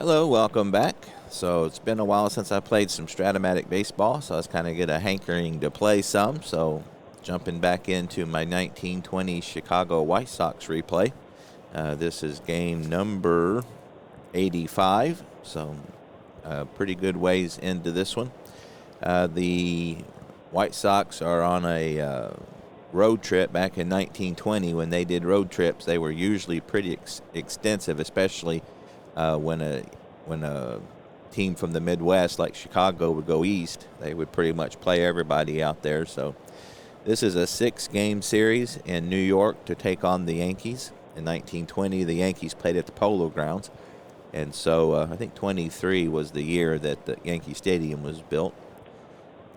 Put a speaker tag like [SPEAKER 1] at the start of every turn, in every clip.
[SPEAKER 1] Hello, welcome back. So it's been a while since I played some Strat-O-Matic baseball, so I was kind of get a hankering to play some. So jumping back into my 1920 Chicago White Sox replay. This is game number 85, so pretty good ways into this one. The White Sox are on a road trip back in 1920. When they did road trips, they were usually pretty extensive, especially when a team from the Midwest like Chicago would go east. They would pretty much play everybody out there. So this is a 6-game series in New York to take on the Yankees. In 1920, the Yankees played at the Polo grounds, and so I think 23 was the year that the Yankee Stadium was built.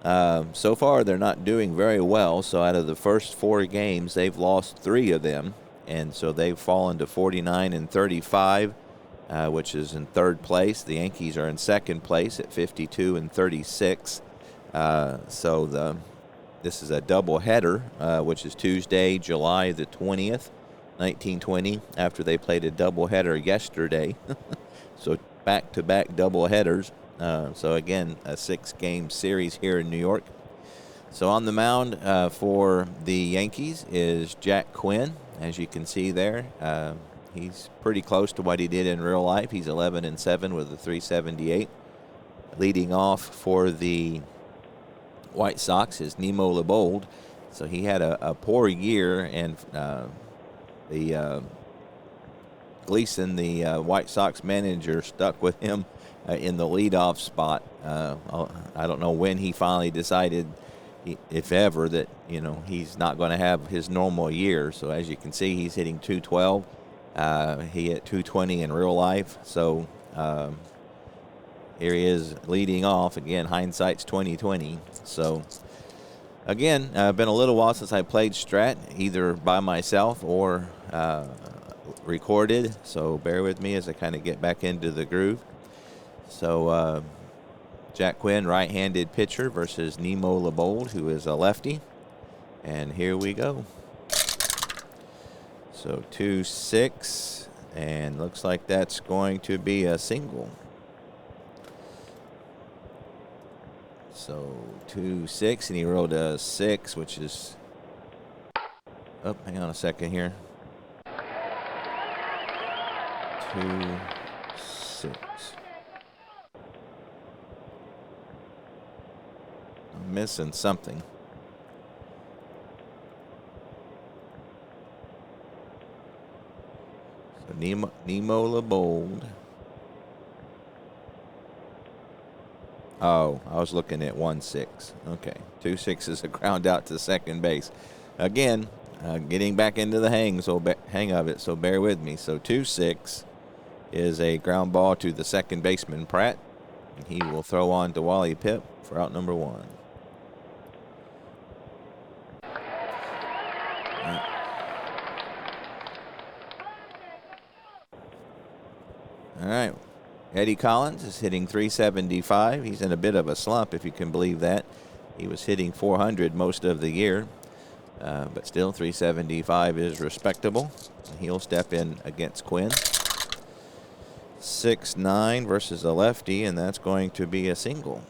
[SPEAKER 1] So far, they're not doing very well. So out of the first 4 games, they've lost 3 of them, and so they've fallen to 49 and 35. Which is in 3rd place. The Yankees are in 2nd place at 52 and 36. This is a doubleheader, which is Tuesday, July the 20th, 1920, after they played a doubleheader yesterday. So back-to-back doubleheaders. So again, a 6-game series here in New York. So on the mound for the Yankees is Jack Quinn, as you can see there. He's pretty close to what he did in real life. He's 11-7 with a 378. Leading off for the White Sox is Nemo LeBold. So he had a poor year, and Gleason, the White Sox manager, stuck with him in the leadoff spot. I don't know when he finally decided, if ever, that he's not going to have his normal year. So as you can see, he's hitting 212. He hit 220 in real life. So here he is leading off. Again, hindsight's 2020. So again, been a little while since I played Strat, either by myself or recorded. So bear with me as I kind of get back into the groove. So Jack Quinn, right-handed pitcher, versus Nemo LeBold, who is a lefty. And here we go. So 2-6, and looks like that's going to be a single. So 2-6, and he rolled a 6, which is, oh, hang on a second here. 2-6. I'm missing something. So Nemo LeBold. Oh, I was looking at 1-6. Okay. 2-6 is a ground out to second base. Again, getting back into the hang of it, so bear with me. So 2-6 is a ground ball to the second baseman, Pratt. And he will throw on to Wally Pipp for out number 1. All right. Eddie Collins is hitting 375. He's in a bit of a slump, if you can believe that. He was hitting 400 most of the year, but still 375 is respectable. He'll step in against Quinn. 6-9 versus a lefty, and that's going to be a single.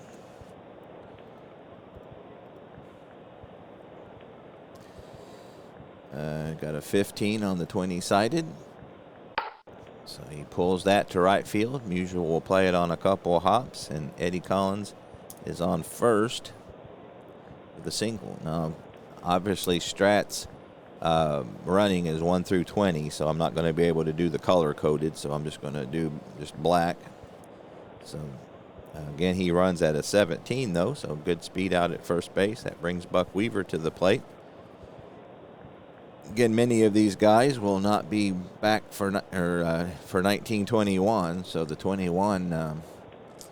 [SPEAKER 1] Got a 15 on the 20-sided. So he pulls that to right field. Musial will play it on a couple of hops, and Eddie Collins is on first with a single. Now, obviously, Strat's running is 1 through 20, so I'm not going to be able to do the color-coded, so I'm just going to do just black. So, again, he runs at a 17, though, so good speed out at first base. That brings Buck Weaver to the plate. Again, many of these guys will not be back for 1921. So the 21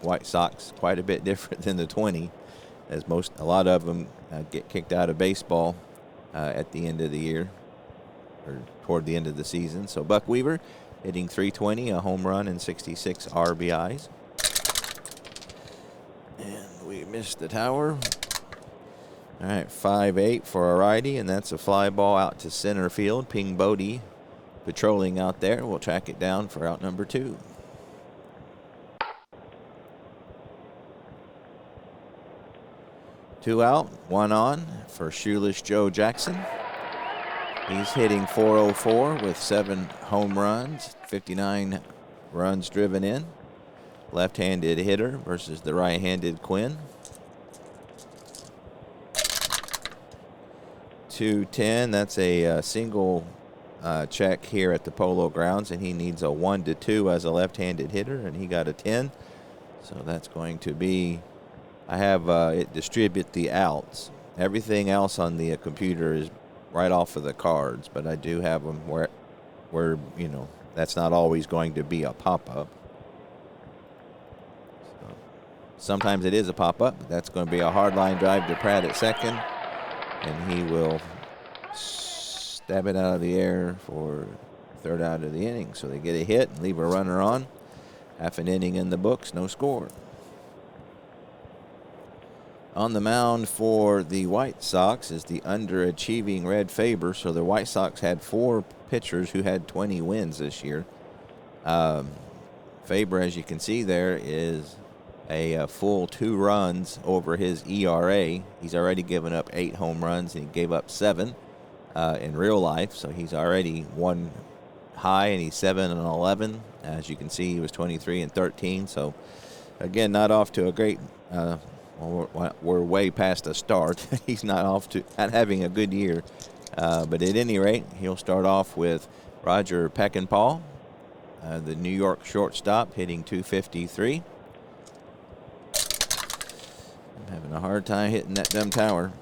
[SPEAKER 1] White Sox quite a bit different than the 20, as a lot of them get kicked out of baseball at the end of the year or toward the end of the season. So Buck Weaver hitting 320, a home run, and 66 RBIs. And we missed the tower. All right, 5-8 for a righty, and that's a fly ball out to center field. Ping Bodie patrolling out there. We'll track it down for out number 2. 2 out, 1 on for Shoeless Joe Jackson. He's hitting .404 with 7 home runs, 59 runs driven in. Left-handed hitter versus the right-handed Quinn. 210, that's a single check here at the Polo grounds, and he needs a 1-2 as a left-handed hitter, and he got a 10. So that's going to be, I have it distribute the outs. Everything else on the computer is right off of the cards, but I do have them where you know, that's not always going to be a pop-up. So sometimes it is a pop-up, but that's going to be a hard line drive to Pratt at second, and he will stab it out of the air for third out of the inning. So they get a hit and leave a runner on. Half an inning in the books, no score. On the mound for the White Sox is the underachieving Red Faber. So the White Sox had 4 pitchers who had 20 wins this year. Faber, as you can see there, is a full 2 runs over his ERA. He's already given up 8 home runs, and he gave up 7 in real life. So he's already one high, and he's 7-11. As you can see, he was 23-13. So again, not off to a great. We're way past a start. He's not having a good year. But at any rate, he'll start off with Roger Peckinpah, the New York shortstop, hitting .253. I'm having a hard time hitting that dumb tower.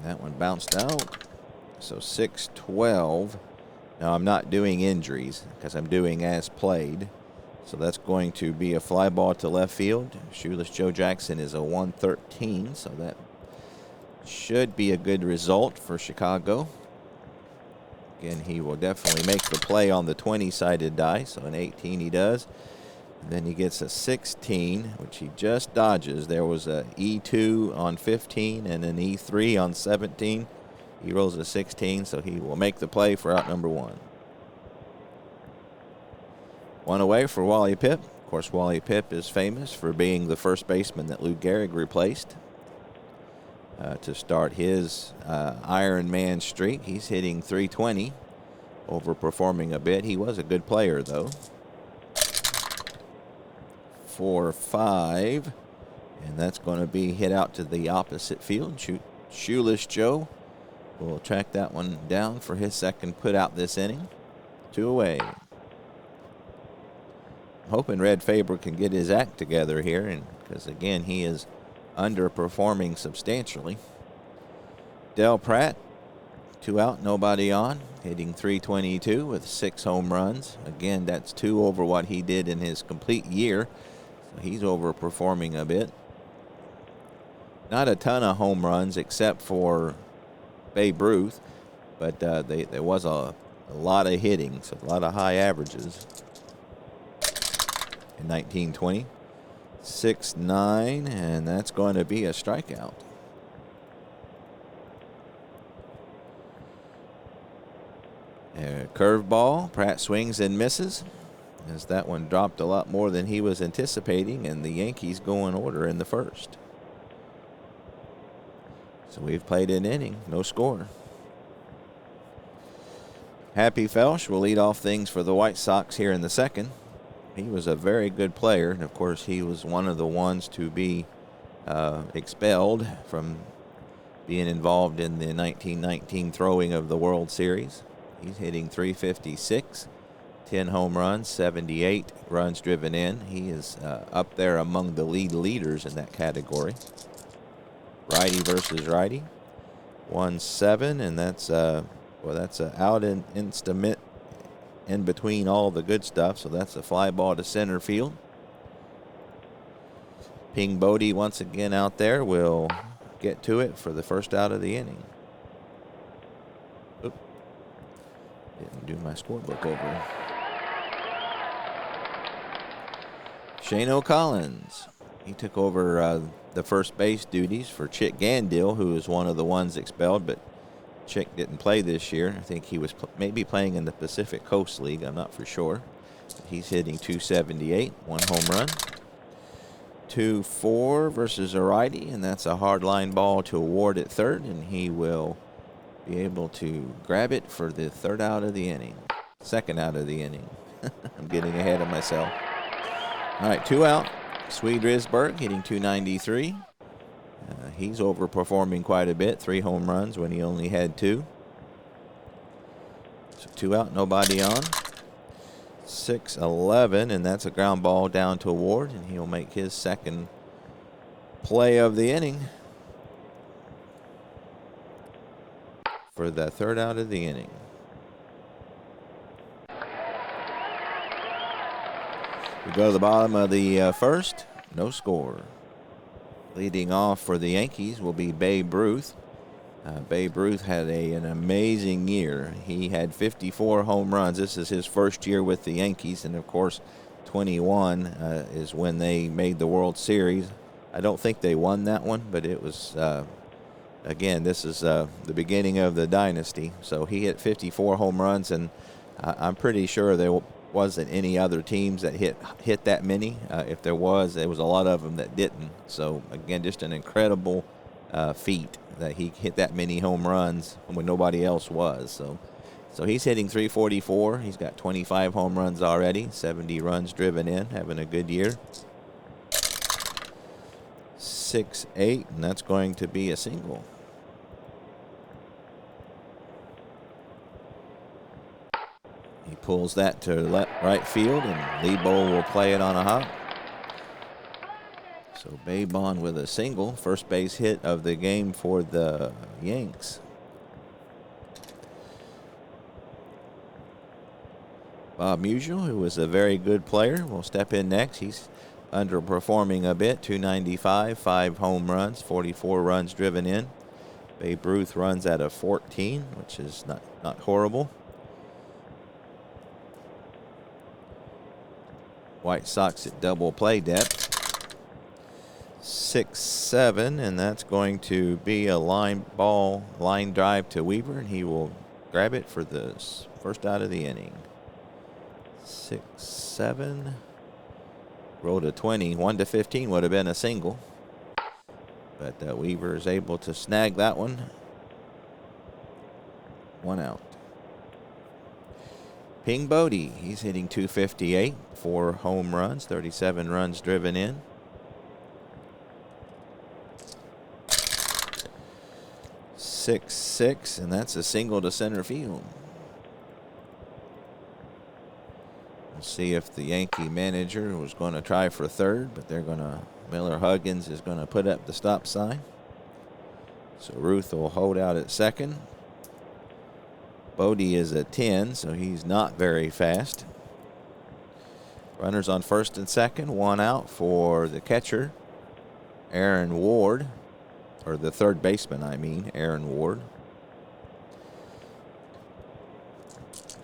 [SPEAKER 1] That one bounced out. So 6-12. Now I'm not doing injuries because I'm doing as played. So that's going to be a fly ball to left field. Shoeless Joe Jackson is a 113, so that should be a good result for Chicago. Again, he will definitely make the play on the 20-sided die, so an 18 he does. And then he gets a 16, which he just dodges. There was a E2 on 15 and an E3 on 17. He rolls a 16, so he will make the play for out number 1. 1 away for Wally Pipp. Of course, Wally Pipp is famous for being the first baseman that Lou Gehrig replaced to start his Iron Man streak. He's hitting .320, overperforming a bit. He was a good player, though. 4-5, and that's going to be hit out to the opposite field. Shoeless Joe will track that one down for his second put out this inning. 2 away. Hoping Red Faber can get his act together here, and because again he is underperforming substantially. Del Pratt, 2 out, nobody on, hitting .322 with 6 home runs. Again, that's 2 over what he did in his complete year, so he's overperforming a bit. Not a ton of home runs except for Babe Ruth, but there was a lot of hitting, so a lot of high averages. In 1920, 6-9, and that's going to be a strikeout. Curveball, Pratt swings and misses, as that one dropped a lot more than he was anticipating, and the Yankees go in order in the first. So we've played an inning, no score. Happy Felsch will lead off things for the White Sox here in the second. He was a very good player, and of course he was one of the ones to be expelled from being involved in the 1919 throwing of the World Series. He's hitting .356, 10 home runs, 78 runs driven in. He is up there among the leaders in that category. Righty versus righty, 1-7, and that's out in instant in between all the good stuff, so that's a fly ball to center field. Ping Bodie once again out there will get to it for the first out of the inning. Oop. Didn't do my scorebook over. Shane O'Collins. He took over the first base duties for Chick Gandil, who was one of the ones expelled, but Chick didn't play this year. I think he was maybe playing in the Pacific Coast League. I'm not for sure. But he's hitting .278, 1 home run. 2-4 versus a righty, and that's a hard line ball to Ward at third, and he will be able to grab it for the third out of the inning. Second out of the inning. I'm getting ahead of myself. All right, 2 out. Swede Risberg hitting .293. He's overperforming quite a bit. 3 home runs when he only had 2. So 2 out, nobody on. 6-11, and that's a ground ball down to Ward, and he'll make his second play of the inning for the third out of the inning. We go to the bottom of the first. No score. Leading off for the Yankees will be Babe Ruth. Babe Ruth had an amazing year. He had 54 home runs. This is his first year with the Yankees, and of course 21 is when they made the World Series. I don't think they won that one, but it was, again, this is the beginning of the dynasty. So he hit 54 home runs, and I'm pretty sure there wasn't any other teams that hit that many. If there was a lot of them that didn't. So again, just an incredible feat that he hit that many home runs when nobody else was. So he's hitting .344. He's got 25 home runs already, 70 runs driven in, having a good year. 6-8, and that's going to be a single. He pulls that to right field, and Lebo will play it on a hop. So Babe on with a single, first base hit of the game for the Yanks. Bob Musial, who was a very good player, will step in next. He's underperforming a bit, .295, 5 home runs, 44 runs driven in. Babe Ruth runs at a 14, which is not horrible. White Sox at double play depth. 6-7, and that's going to be a line drive to Weaver, and he will grab it for the first out of the inning. 6-7. Rolled a 20. 1-15 would have been a single, but Weaver is able to snag that one. 1 out. Ping Bodie, he's hitting .258, 4 home runs, 37 runs driven in. 6-6, and that's a single to center field. We'll see if the Yankee manager was going to try for third, but Miller Huggins is going to put up the stop sign. So Ruth will hold out at second. Bodie is at 10, so he's not very fast. Runners on first and second, 1 out for the catcher, Aaron Ward. Or the third baseman, Aaron Ward.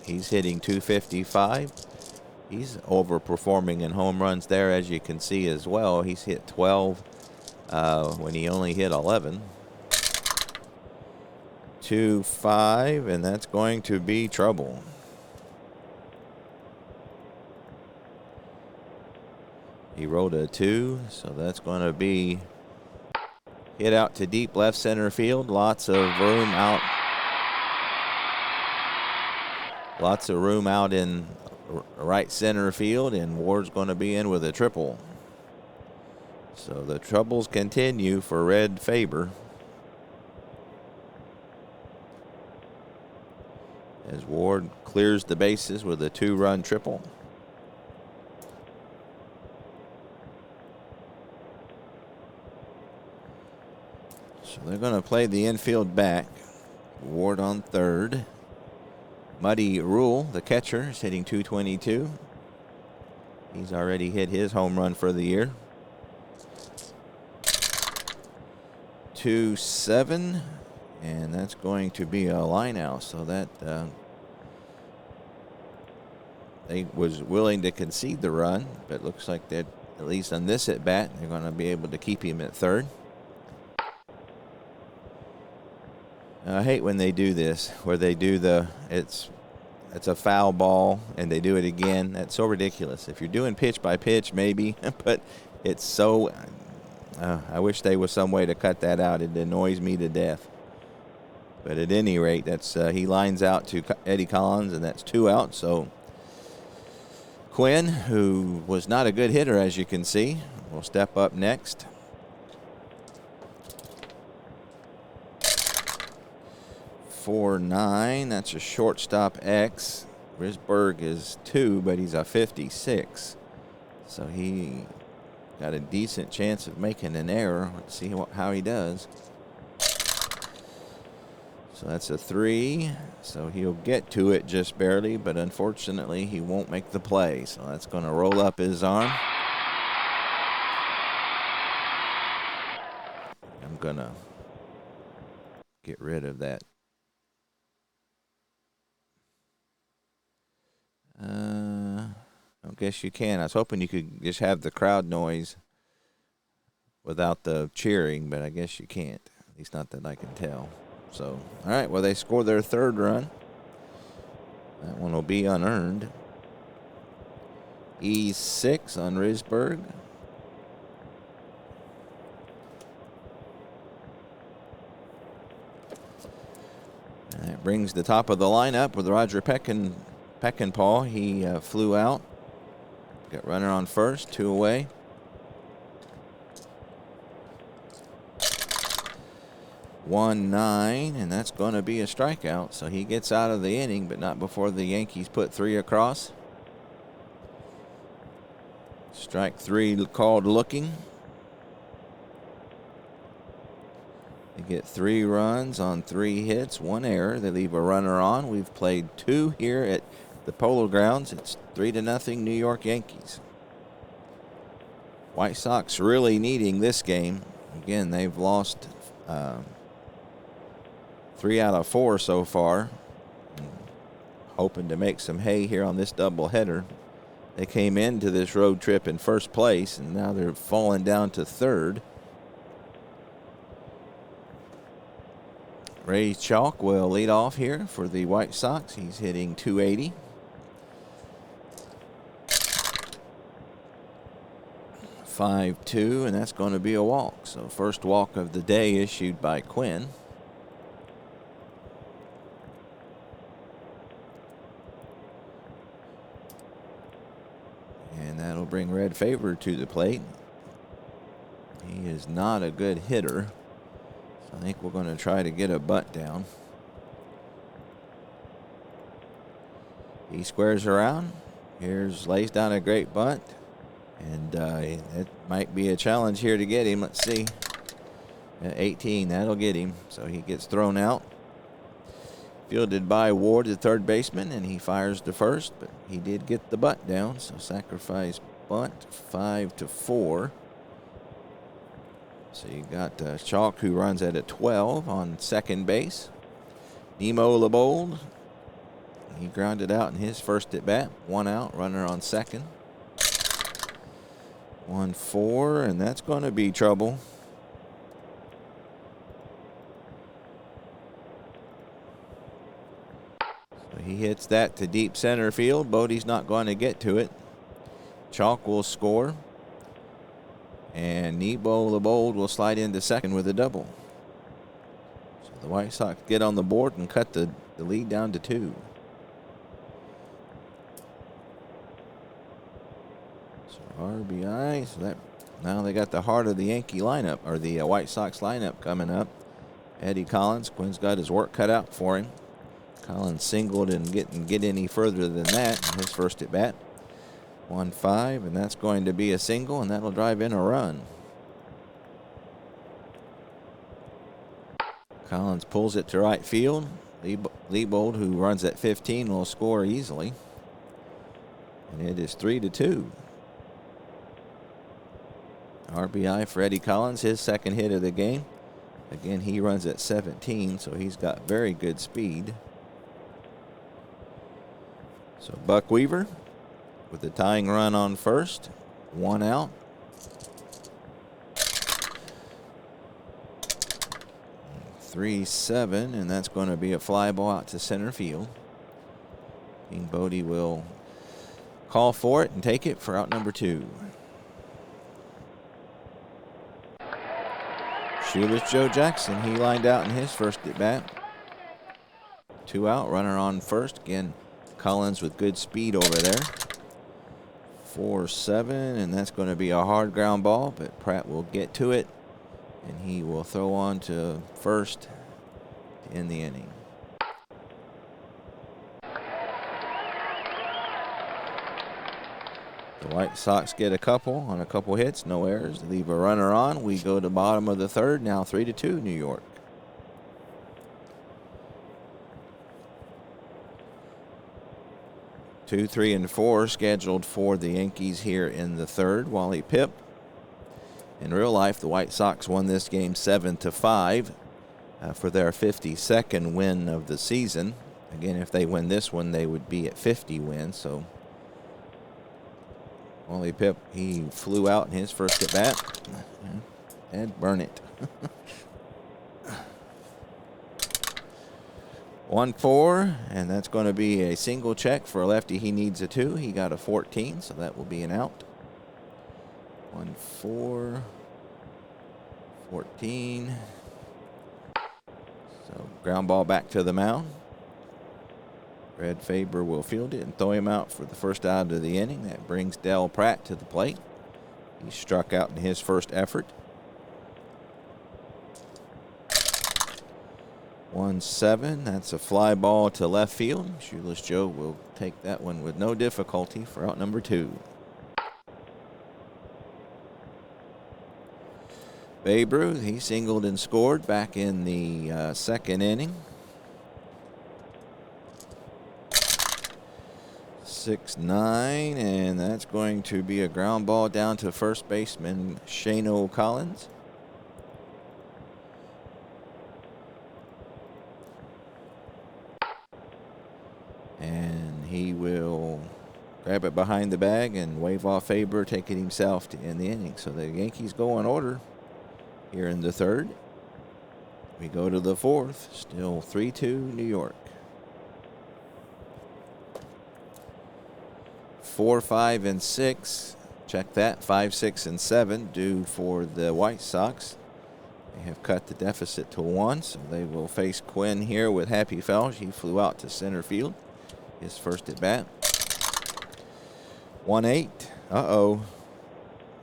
[SPEAKER 1] He's hitting .255. He's overperforming in home runs there, as you can see as well. He's hit 12 when he only hit 11. 2-5, and that's going to be trouble. He rolled a 2, so that's going to be hit out to deep left center field. Lots of room out. Lots of room out in right center field, and Ward's going to be in with a triple. So the troubles continue for Red Faber as Ward clears the bases with a 2-run triple. So they're going to play the infield back. Ward on third. Muddy Rule, the catcher, is hitting .222. He's already hit his home run for the year. 2-7, and that's going to be a line out. So that they was willing to concede the run, but looks like that at least on this at bat, they're going to be able to keep him at third. I hate when they do this, where they do it's a foul ball and they do it again. That's so ridiculous. If you're doing pitch by pitch, maybe, but It's so. I wish there was some way to cut that out. It annoys me to death. But at any rate, that's he lines out to Eddie Collins, and that's 2 out. So Quinn, who was not a good hitter, as you can see, will step up next. .49. That's a shortstop X. Risberg is 2, but he's a 56. So he got a decent chance of making an error. Let's see how he does. So that's a 3. So he'll get to it just barely, but unfortunately he won't make the play. So that's going to roll up his arm. I'm going to get rid of that. I guess you can. I was hoping you could just have the crowd noise without the cheering, but I guess you can't. At least not that I can tell. So, all right, well, they score their 3rd run. That one will be unearned. E6 on Risberg. And that brings the top of the lineup with Roger Peckinpah. He flew out. Got runner on first, 2 away. One 9, and that's going to be a strikeout. So he gets out of the inning, but not before the Yankees put 3 across. Strike 3 called looking. They get 3 runs on 3 hits, 1 error. They leave a runner on. We've played 2 here at the Polo Grounds. It's 3-0 New York Yankees. White Sox really needing this game. Again, they've lost 3 out of 4 so far. Hoping to make some hay here on this doubleheader. They came into this road trip in 1st place, and now they're falling down to 3rd. Ray Chalk will lead off here for the White Sox. He's hitting .280. .52, and that's going to be a walk. So first walk of the day issued by Quinn. And that'll bring Red Favor to the plate. He is not a good hitter. So I think we're going to try to get a butt down. He squares around. Lays down a great bunt. And it might be a challenge here to get him. Let's see. At 18, that'll get him. So he gets thrown out. Fielded by Ward, the 3rd baseman, and he fires to first, but he did get the butt down. So sacrifice bunt, 5-4. So you got Chalk, who runs at a 12 on second base. Nemo LeBold, he grounded out in his first at bat. 1 out, runner on second. 1-4, and that's going to be trouble. So he hits that to deep center field. Bodie's not going to get to it. Chalk will score. And Nebo LeBold will slide into second with a double. So the White Sox get on the board and cut the lead down to 2. RBI, so that now they got the heart of the Yankee lineup, or the White Sox lineup coming up. Eddie Collins, Quinn's got his work cut out for him. Collins singled and didn't get any further than that in his first at bat. 1-5, and that's going to be a single, and that'll drive in a run. Collins pulls it to right field. Leibold, who runs at 15, will score easily. And it is 3-2. RBI for Eddie Collins, his 2nd hit of the game. Again, he runs at 17, so he's got very good speed. So Buck Weaver with the tying run on first. 1 out. .37, and that's going to be a fly ball out to center field. King Bodie will call for it and take it for out number 2. Shoeless Joe Jackson, he lined out in his first at bat. 2 out, runner on first. Again, Collins with good speed over there. 4-7, and that's going to be a hard ground ball, but Pratt will get to it, and he will throw on to first to end the inning. The White Sox get a couple on a couple hits, no errors. Leave a runner on. We go to bottom of the third, now 3-2 New York. 2, 3, and 4 scheduled for the Yankees here in the third. Wally Pipp. In real life, the White Sox won this game 7-5 for their 52nd win of the season. Again, if they win this one, they would be at 50 wins. So Wally Pipp, he flew out in his first at bat and burn it. 1-4, and that's going to be a single check for a lefty. He needs a 2. He got a 14, so that will be an out. 1-4, 14. So ground ball back to the mound. Red Faber will field it and throw him out for the first out of the inning. That brings Del Pratt to the plate. He struck out in his first effort. 1-7. That's a fly ball to left field. Shoeless Joe will take that one with no difficulty for out number 2. Babe Ruth, he singled and scored back in the second inning. 6-9, and that's going to be a ground ball down to first baseman Strat-O Collins. And he will grab it behind the bag and wave off Faber, take it himself to end the inning. So the Yankees go in order here in the third. We go to the fourth, still 3-2 New York. 4, 5, and 6. Check that. 5, 6, and 7 due for the White Sox. They have cut the deficit to 1, so they will face Quinn here with Happy Felsch. He flew out to center field. His first at bat. 1-8. Uh-oh.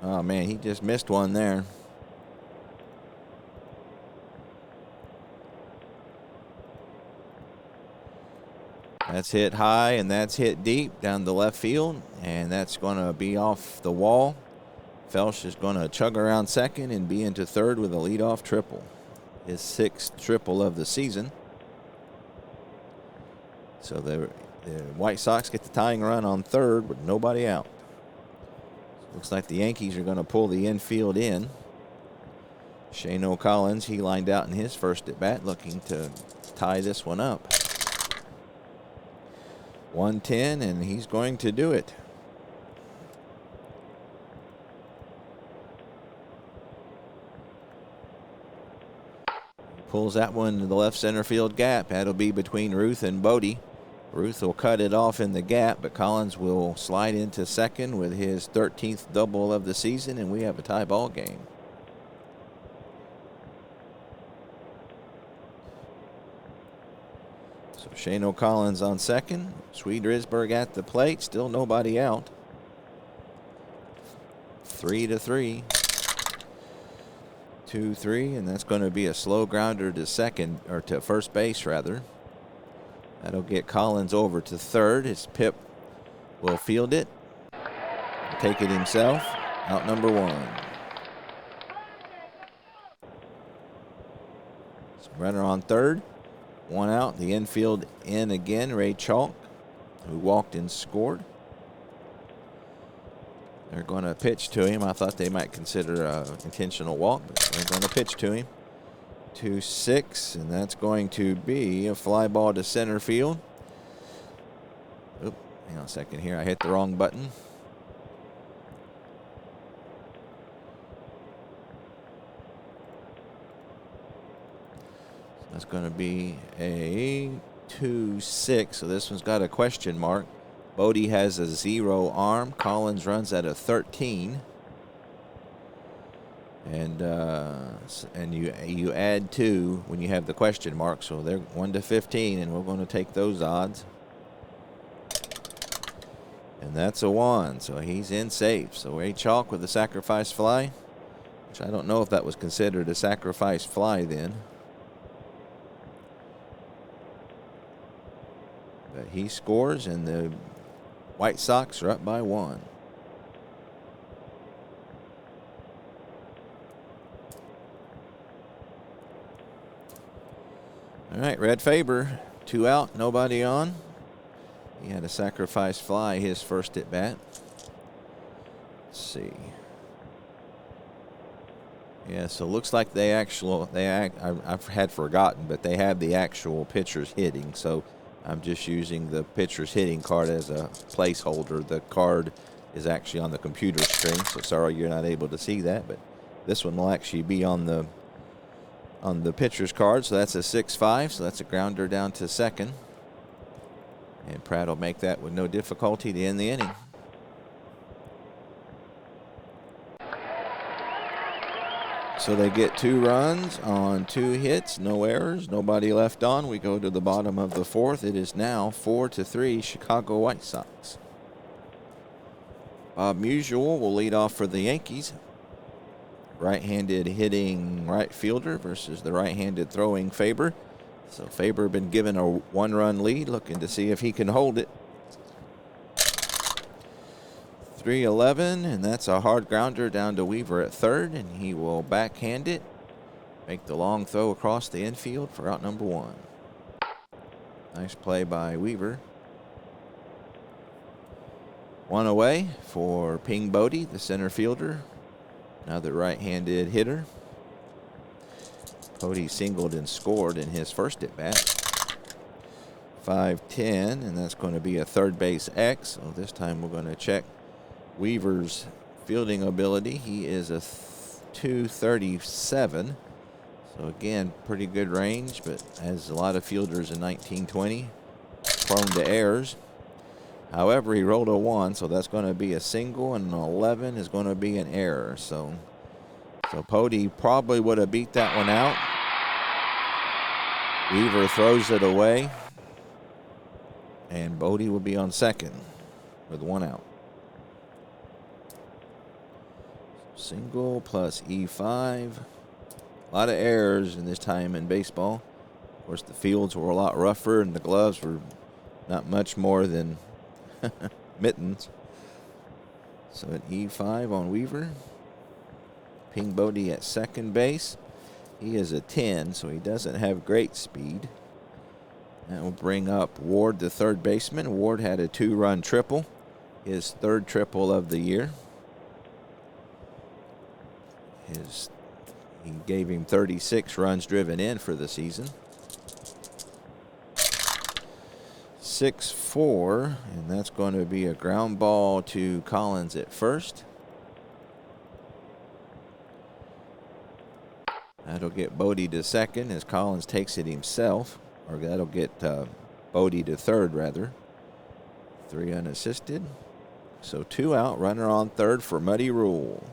[SPEAKER 1] Oh, man, he just missed one there. That's hit high, and that's hit deep down the left field, and that's going to be off the wall. Felsch is going to chug around second and be into third with a leadoff triple. His 6th triple of the season. So the White Sox get the tying run on third with nobody out. Looks like the Yankees are going to pull the infield in. Strat-O Collins, he lined out in his first at bat, looking to tie this one up. 1-10, and he's going to do it. Pulls that one to the left center field gap. That'll be between Ruth and Bodie. Ruth will cut it off in the gap, but Collins will slide into second with his 13th double of the season, and we have a tie ball game. So Strat-O Collins on second. Swede Risberg at the plate. Still nobody out. 3-3. 2-3, and that's going to be a slow grounder to second, or to first base rather. That'll get Collins over to third. His Pipp will field it. Take it himself. Out number 1. So runner on third. 1 out. The infield in again. Ray Chalk, who walked and scored. They're going to pitch to him. I thought they might consider an intentional walk, but they're going to pitch to him. 2-6, and that's going to be a fly ball to center field. Oop, hang on a second here. I hit the wrong button. So that's going to be a 2-6. So this one's got a question mark. Bodie has a 0 arm. Collins runs at a 13. And you add 2 when you have the question mark. So they're 1 to 15, and we're going to take those odds. And that's a 1, so he's in safe. So a chalk with a sacrifice fly, which I don't know if that was considered a sacrifice fly then. But he scores, and the White Sox are up by 1. All right, Red Faber, 2 out, nobody on. He had a sacrifice fly his first at bat. Let's see. Yeah, so it looks like I had forgotten, but they have the actual pitchers hitting. So I'm just using the pitcher's hitting card as a placeholder. The card is actually on the computer screen, so sorry you're not able to see that, but this one will actually be on the pitcher's card. So that's a 6-5, so that's a grounder down to second. And Pratt will make that with no difficulty to end the inning. So they get 2 runs on 2 hits, no errors, nobody left on. We go to the bottom of the 4th. It is now 4-3 Chicago White Sox. Bob Musial will lead off for the Yankees. Right-handed hitting right fielder versus the right-handed throwing Faber. So Faber been given a 1-run lead, looking to see if he can hold it. 3-11, and that's a hard grounder down to Weaver at third, and he will backhand it, make the long throw across the infield for out number 1. Nice play by Weaver. 1 away for Ping Bodie, the center fielder, another right-handed hitter. Bodie singled and scored in his first at bat. 5-10, and that's going to be a third base X. So this time we're going to check Weaver's fielding ability. He is a 237. So again, pretty good range, but as a lot of fielders in 1920, prone to errors. However, he rolled a 1, so that's going to be a single, and an 11 is going to be an error. So Bodie probably would have beat that one out. Weaver throws it away, and Bodie will be on second with 1 out. Single plus E5. A lot of errors in this time in baseball. Of course, the fields were a lot rougher, and the gloves were not much more than mittens. So an E5 on Weaver. Ping Bodie at second base. He is a 10, so he doesn't have great speed. That will bring up Ward, the third baseman. Ward had a 2-run triple, his third triple of the year. He gave him 36 runs driven in for the season. 6-4, and that's going to be a ground ball to Collins at first. That'll get Bodie to second as Collins takes it himself. Or that'll get Bodie to third, rather. 3 unassisted. So 2 out, runner on third for Muddy Rule.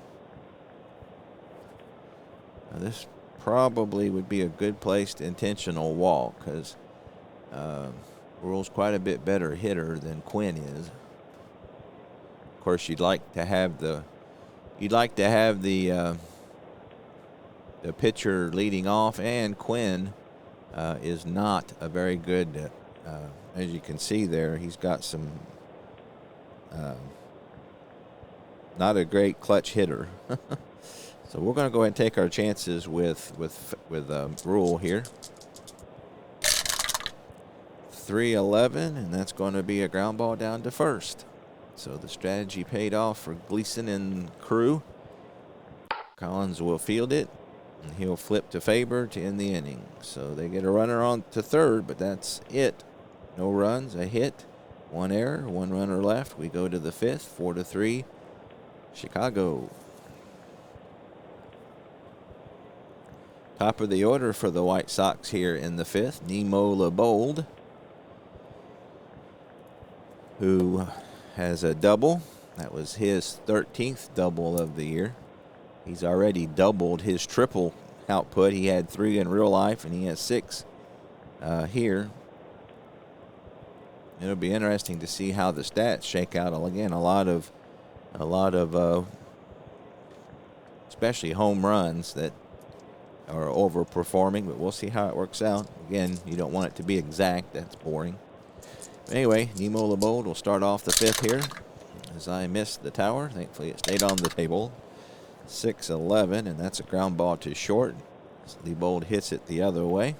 [SPEAKER 1] Now this probably would be a good placed intentional walk because Rule's quite a bit better hitter than Quinn is. Of course, you'd like to have the pitcher leading off, and Quinn is not a very good, as you can see there, he's got some, not a great clutch hitter. So we're going to go ahead and take our chances with Rule here. 3-11, and that's going to be a ground ball down to first. So the strategy paid off for Gleason and crew. Collins will field it, and he'll flip to Faber to end the inning. So they get a runner on to third, but that's it. No runs, a hit, 1 error, 1 runner left. We go to the 5th, 4-3, Chicago. Top of the order for the White Sox here in the 5th, Nemo LeBold, who has a double. That was his 13th double of the year. He's already doubled his triple output. He had 3 in real life, and he has 6 here. It'll be interesting to see how the stats shake out. Again, a lot of especially home runs that are overperforming, but we'll see how it works out. Again, you don't want it to be exact. That's boring. Anyway, Nemo LeBold will start off the 5th here as I missed the tower. Thankfully, it stayed on the table. 6-11, and that's a ground ball to short. LeBold hits it the other way.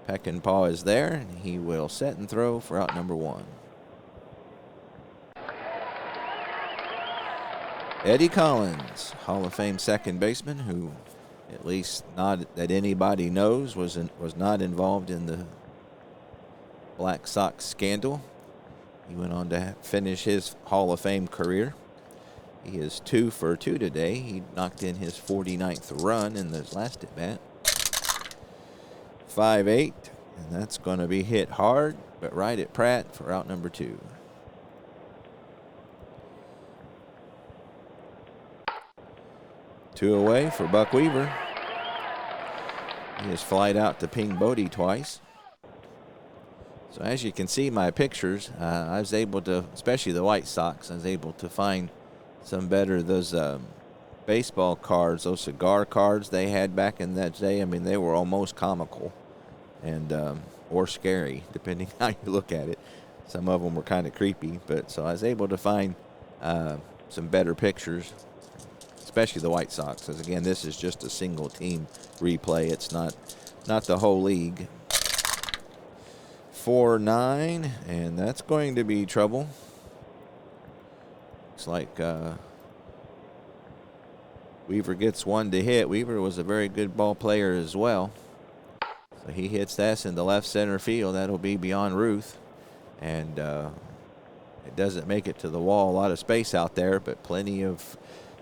[SPEAKER 1] Peckinpah is there, and he will set and throw for out number 1. Eddie Collins, Hall of Fame second baseman, who, at least not that anybody knows, was not involved in the Black Sox scandal. He went on to finish his Hall of Fame career. He is 2 for 2 today. He knocked in his 49th run in his last at bat. 5-8, and that's going to be hit hard, but right at Pratt for out number 2. Two away for Buck Weaver. He has flied out to ping Bodie twice. So as you can see my pictures, I was able to, especially the White Sox, I was able to find some better those baseball cards, those cigar cards they had back in that day. I mean, they were almost comical and or scary, depending how you look at it. Some of them were kind of creepy, but so I was able to find some better pictures, especially the White Sox, because again, this is just a single team replay. It's not the whole league. 4-9, and that's going to be trouble. Looks like Weaver gets one to hit. Weaver was a very good ball player as well. So he hits that in the left center field. That'll be beyond Ruth. And it doesn't make it to the wall. A lot of space out there, but plenty of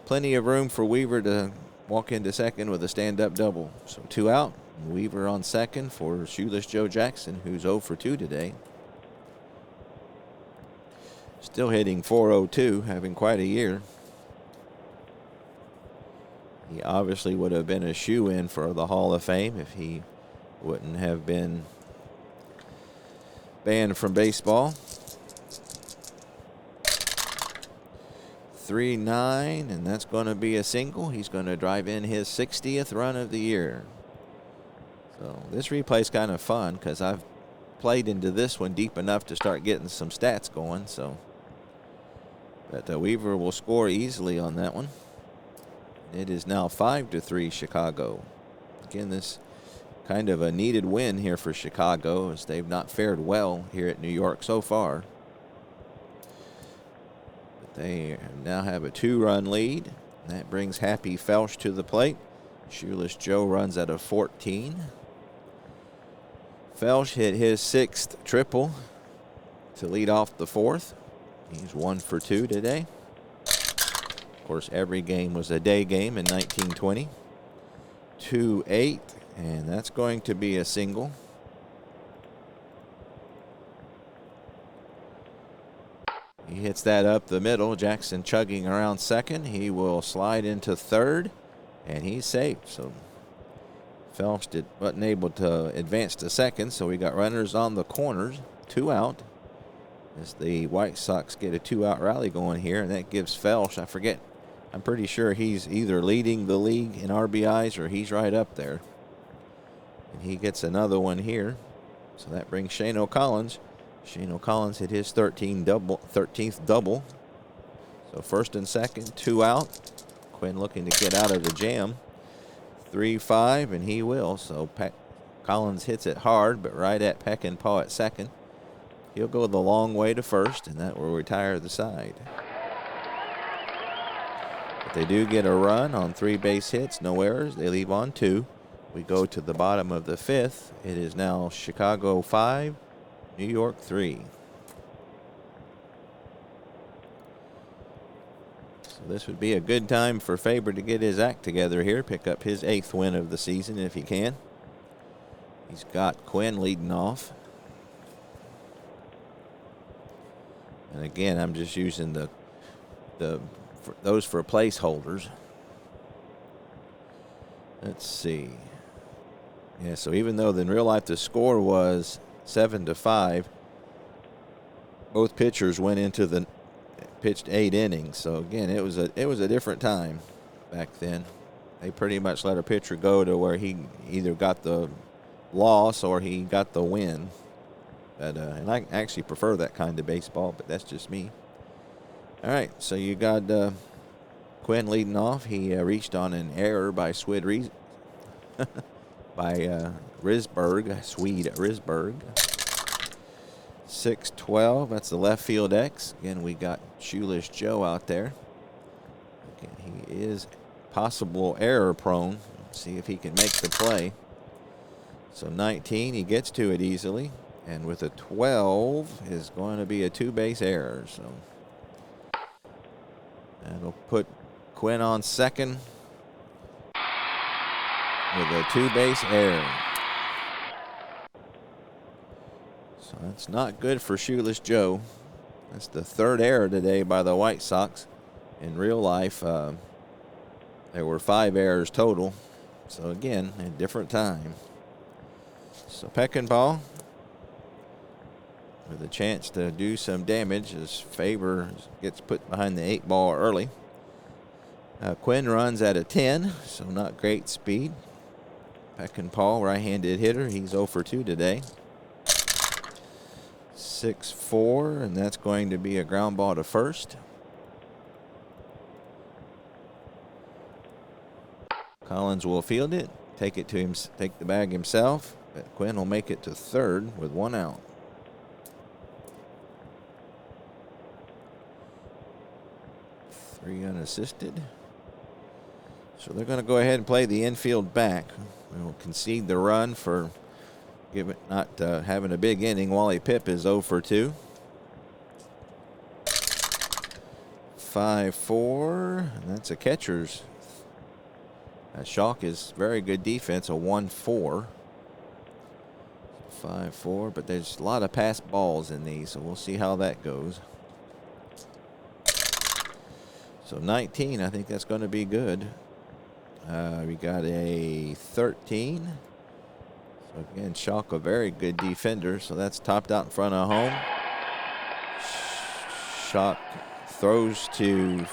[SPEAKER 1] room for Weaver to walk into second with a stand-up double. So 2 out. Weaver on second for Shoeless Joe Jackson, who's 0 for 2 today. Still hitting .402, having quite a year. He obviously would have been a shoe-in for the Hall of Fame if he wouldn't have been banned from baseball. 3-9, and that's going to be a single. He's going to drive in his 60th run of the year. So this replay is kind of fun because I've played into this one deep enough to start getting some stats going. So, but Weaver will score easily on that one. It is now 5-3 Chicago. Again, this kind of a needed win here for Chicago as they've not fared well here at New York so far. But they now have a 2-run lead. That brings Happy Felsch to the plate. Shoeless Joe runs at a 14. Felsch hit his 6th triple to lead off the 4th. He's 1 for 2 today. Of course, every game was a day game in 1920. 2-8, and that's going to be a single. He hits that up the middle. Jackson chugging around second. He will slide into third, and he's safe. So Felsch wasn't able to advance to second, so we got runners on the corners. 2 out as the White Sox get a 2-out rally going here, and that gives Felsch, I'm pretty sure he's either leading the league in RBIs or he's right up there. And he gets another one here. So that brings Shane O'Collins. Shane O'Collins hit his 13th double. So first and second, 2 out. Quinn looking to get out of the jam. 3-5, and he will. So Collins hits it hard, but right at Peckinpah at second. He'll go the long way to first, and that will retire the side. But they do get a run on 3 base hits, no errors. They leave on 2. We go to the bottom of the 5th. It is now Chicago 5, New York 3. So this would be a good time for Faber to get his act together here, pick up his 8th win of the season if he can. He's got Quinn leading off. And again, I'm just using those for placeholders. Let's see. Yeah, so even though in real life the score was 7-5, both pitchers went into the pitched 8 innings. So again, it was a different time back then. They pretty much let a pitcher go to where he either got the loss or he got the win. But and I actually prefer that kind of baseball, but that's just me. All right, so you got Quinn leading off. He reached on an error by Risberg, Swede Risberg. 6-12, that's the left field X. Again, we got Shoeless Joe out there. Again, he is possible error prone. Let's see if he can make the play. So 19, he gets to it easily. And with a 12 is going to be a 2-base error. So that'll put Quinn on second with a 2-base error. So that's not good for Shoeless Joe. That's the 3rd error today by the White Sox. In real life, there were 5 errors total. So again, a different time. So Peckinpah with a chance to do some damage as Faber gets put behind the 8 ball early. Quinn runs at a 10, so not great speed. Peckinpah, right-handed hitter, he's 0 for 2 today. 6-4, and that's going to be a ground ball to first. Collins will field it, take the bag himself, but Quinn will make it to third with 1 out. Three unassisted. So they're going to go ahead and play the infield back. We will concede the run for not having a big inning. Wally Pipp is 0 for 2. 5-4, and that's a catcher's. Schalk is very good defense, a 1-4. 5-4, but there's a lot of passed balls in these, so we'll see how that goes. So 19, I think that's going to be good. We got a 13. So again, Schalk, a very good defender, so that's topped out in front of home. Schalk throws to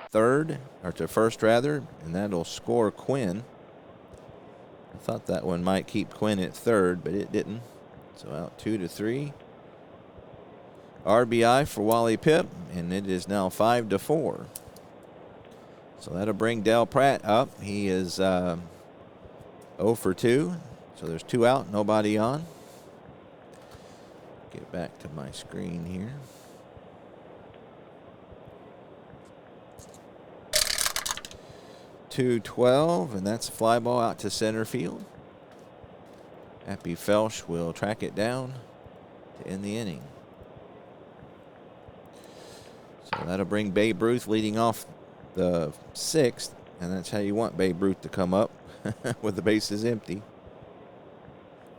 [SPEAKER 1] third, or to first rather, and that'll score Quinn. I thought that one might keep Quinn at third, but it didn't. So out 2-3. RBI for Wally Pipp, and it is now 5-4. So that'll bring Del Pratt up. He is 0 for 2. So there's 2 out, nobody on. Get back to my screen here. .212, and that's a fly ball out to center field. Happy Felsch will track it down to end the inning. So that'll bring Babe Ruth leading off the 6th, and that's how you want Babe Ruth to come up with the bases empty.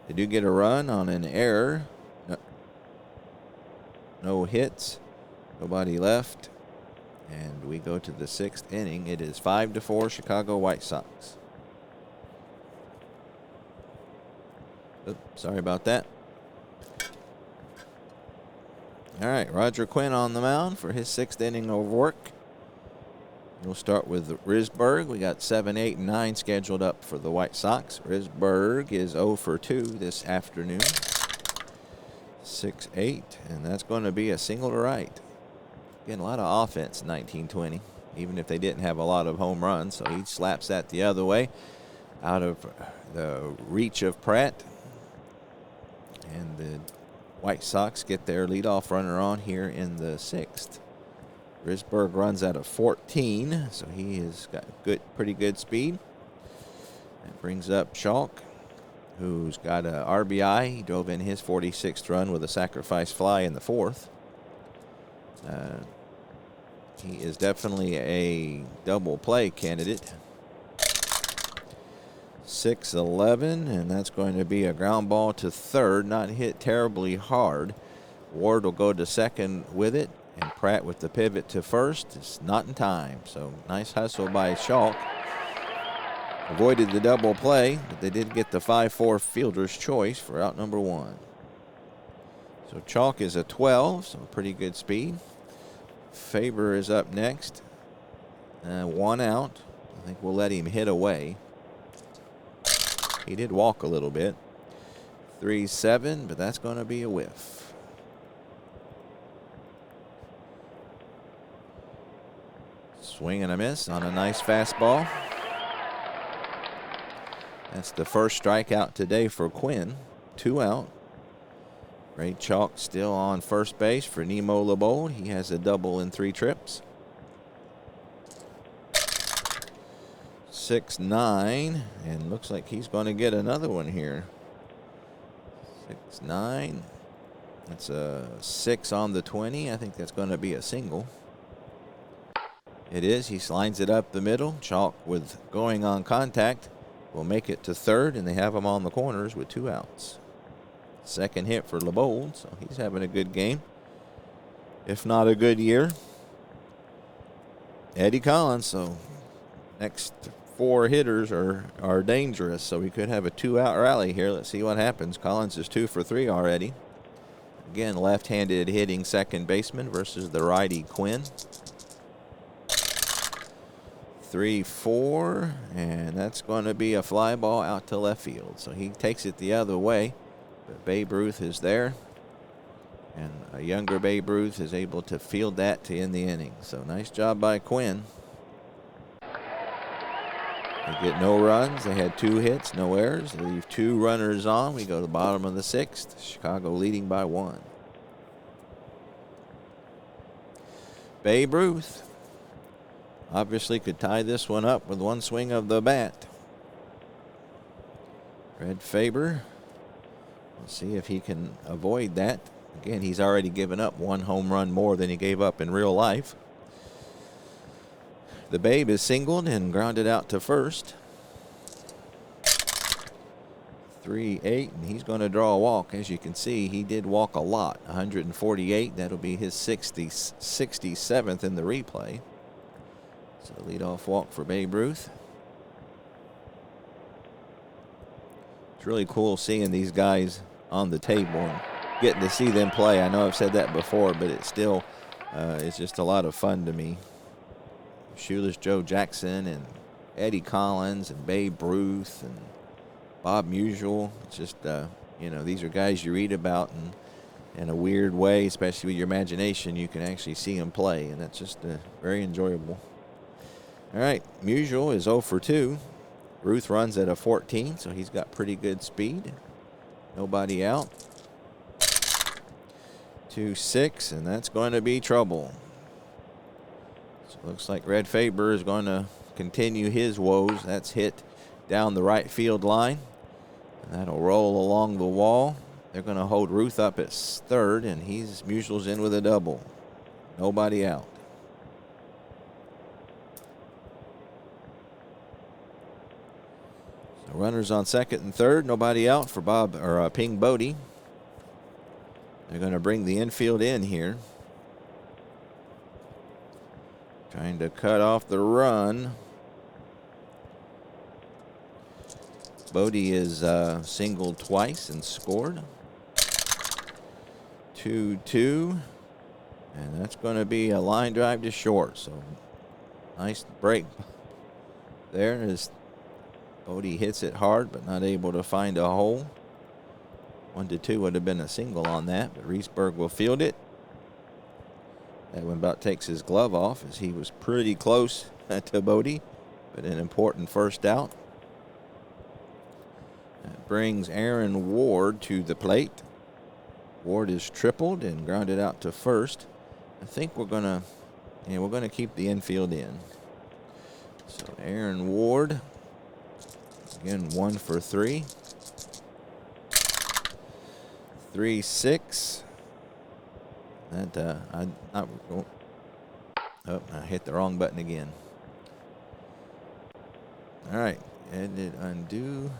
[SPEAKER 1] They do get a run on an error. No hits, nobody left. And we go to the 6th inning. It is 5-4 Chicago White Sox. Oops, sorry about that. All right, Roger Quinn on the mound for his 6th inning of work. We'll start with Risberg. We got 7, 8, and 9 scheduled up for the White Sox. Risberg is 0 for 2 this afternoon. 6-8, and that's going to be a single to right. Again, a lot of offense in 1920, even if they didn't have a lot of home runs. So he slaps that the other way, out of the reach of Pratt. And the White Sox get their leadoff runner on here in the 6th. Risberg runs out of 14, so he has got pretty good speed. That brings up Schalk, who's got a RBI. He drove in his 46th run with a sacrifice fly in the 4th. He is definitely a double play candidate. 6-11, and that's going to be a ground ball to third, not hit terribly hard. Ward will go to second with it, and Pratt with the pivot to first. It's not in time, so nice hustle by Schalk. Avoided the double play, but they did get the 5-4 fielder's choice for out number 1. So Chalk is a 12, so pretty good speed. Faber is up next. 1 out. I think we'll let him hit away. He did walk a little bit. 3-7, but that's going to be a whiff. Swing and a miss on a nice fastball. That's the first strikeout today for Quinn. 2 out. Ray Chalk still on first base for Nemo LeBold. He has a double in 3 trips. 6-9, and looks like he's going to get another one here. 6-9. That's a 6 on the 20. I think that's going to be a single. It is. He lines it up the middle. Chalk with going on contact will make it to third, and they have him on the corners with 2 outs. Second hit for LeBold, so he's having a good game, if not a good year. Eddie Collins, so next 4 hitters are dangerous, so we could have a 2-out rally here. Let's see what happens. Collins is 2 for 3 already. Again, left-handed hitting second baseman versus the righty Quinn. 3-4, and that's going to be a fly ball out to left field. So he takes it the other way, but Babe Ruth is there, and a younger Babe Ruth is able to field that to end the inning. So nice job by Quinn. They get no runs. They had 2 hits, no errors. They leave 2 runners on. We go to the bottom of the 6th. Chicago leading by 1. Babe Ruth obviously could tie this one up with 1 swing of the bat. Red Faber. We'll see if he can avoid that. Again, he's already given up 1 home run more than he gave up in real life. The Babe is singled and grounded out to first. 3-8, and he's going to draw a walk. As you can see, he did walk a lot. 148. That'll be his 67th in the replay. So leadoff walk for Babe Ruth. It's really cool seeing these guys on the table and getting to see them play. I know I've said that before, but it still is just a lot of fun to me. Shoeless Joe Jackson and Eddie Collins and Babe Ruth and Bob Musial. It's just, these are guys you read about, and in a weird way, especially with your imagination, you can actually see them play, and that's just very enjoyable. All right, Musial is 0 for 2. Ruth runs at a 14, so he's got pretty good speed. Nobody out. 2-6, and that's going to be trouble. So it looks like Red Faber is going to continue his woes. That's hit down the right field line, and that'll roll along the wall. They're going to hold Ruth up at third, and Musial's in with a double. Nobody out. So runners on second and third. Nobody out for Ping Bodie. They're going to bring the infield in here. Trying to cut off the run. Bodie is singled twice and scored. 2-2. And that's going to be a line drive to short. So nice break there as Bodie hits it hard, but not able to find a hole. 1-2 would have been a single on that, but Reesberg will field it. That one about takes his glove off as he was pretty close to Bodie, but an important first out. That brings Aaron Ward to the plate. Ward is tripled and grounded out to first. I think we're gonna keep the infield in. So Aaron Ward, again 1 for 3. 3-6. That I hit the wrong button again. All right, edit undo.